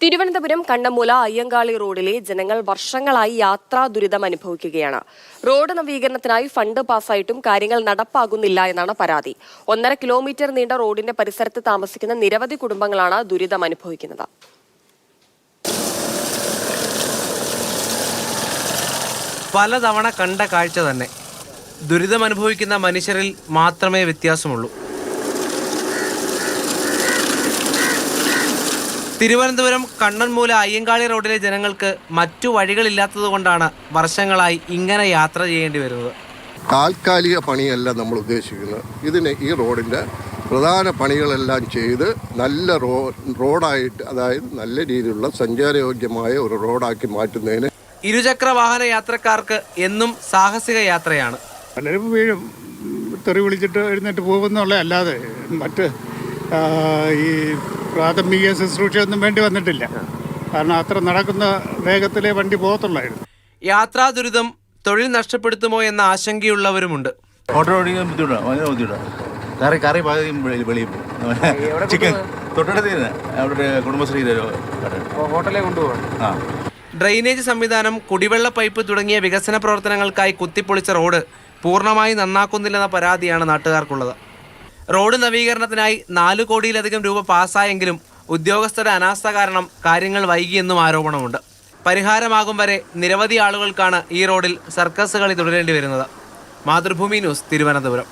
തിരുവനന്തപുരം കണ്ണമൂല അയ്യങ്കാളി റോഡിലെ ജനങ്ങൾ വർഷങ്ങളായി യാത്രാ ദുരിതം അനുഭവിക്കുകയാണ്. റോഡ് നവീകരണത്തിനായി ഫണ്ട് പാസ്സായിട്ടും കാര്യങ്ങൾ നടപ്പാകുന്നില്ല എന്നാണ് പരാതി. 1.5 കിലോമീറ്റർ നീണ്ട റോഡിന്റെ പരിസരത്ത് താമസിക്കുന്ന നിരവധി കുടുംബങ്ങളാണ് ദുരിതം അനുഭവിക്കുന്നത്. പലതവണ കണ്ട കാഴ്ച തന്നെ. ദുരിതം അനുഭവിക്കുന്ന മനുഷ്യരിൽ മാത്രമേ വ്യത്യാസമുള്ളൂ. തിരുവനന്തപുരം കണ്ണമൂല അയ്യങ്കാളി റോഡിലെ ജനങ്ങൾക്ക് മറ്റു വഴികളില്ലാത്തതുകൊണ്ടാണ് വർഷങ്ങളായി ഇങ്ങനെ യാത്ര ചെയ്യേണ്ടി വരുന്നത്. താൽക്കാലിക പണിയല്ല നമ്മൾ ഉദ്ദേശിക്കുന്നത്. ഈ റോഡിൻ്റെ പ്രധാന പണികളെല്ലാം ചെയ്ത് നല്ല റോഡായിട്ട്, അതായത് നല്ല രീതിയിലുള്ള സഞ്ചാരയോഗ്യമായ ഒരു റോഡാക്കി മാറ്റുന്നതിന് ഇരുചക്ര വാഹന യാത്രക്കാർക്ക് എന്നും സാഹസിക യാത്രയാണ്. പലരും വീഴും, തെറി വിളിച്ചിട്ട് എഴുന്നേറ്റ് പോകുന്നുള്ള അല്ലാതെ മറ്റ് ഈ പ്രാഥമിക ശുശ്രൂഷയൊന്നും വേണ്ടി വന്നിട്ടില്ല. കാരണം അത്ര നടക്കുന്ന വേഗത്തിലേ വണ്ടി പോകത്തുള്ളായിരുന്നു. യാത്രാ ദുരിതം തൊഴിൽ നഷ്ടപ്പെടുത്തുമോ എന്ന ആശങ്കയുള്ളവരുമുണ്ട്. ഓട്ടോ ഓടിക്കാൻ ബുദ്ധിമുട്ടാണ്. കറി പാകം വെളിയിൽ പോകും. ചിക്കൻ തൊട്ടടുത്ത് അവിടെ കുടുംബശ്രീ ഹോട്ടലിൽ കൊണ്ടുപോകാം. ഡ്രെയിനേജ് സംവിധാനം, കുടിവെള്ള പൈപ്പ് തുടങ്ങിയ വികസന പ്രവർത്തനങ്ങൾക്കായി കുത്തിപ്പൊളിച്ച റോഡ് പൂർണ്ണമായി നന്നാക്കുന്നില്ലെന്ന പരാതിയാണ് നാട്ടുകാർക്കുള്ളത്. റോഡ് നവീകരണത്തിനായി 4 കോടിയിലധികം രൂപ പാസ്സായെങ്കിലും ഉദ്യോഗസ്ഥരുടെ അനാസ്ഥ കാരണം കാര്യങ്ങൾ വൈകിയെന്നും ആരോപണമുണ്ട്. പരിഹാരമാകും വരെ നിരവധി ആളുകൾക്കാണ് ഈ റോഡിൽ സർക്കസ് കളി തുടരേണ്ടി വരുന്നത്. മാതൃഭൂമി ന്യൂസ്, തിരുവനന്തപുരം.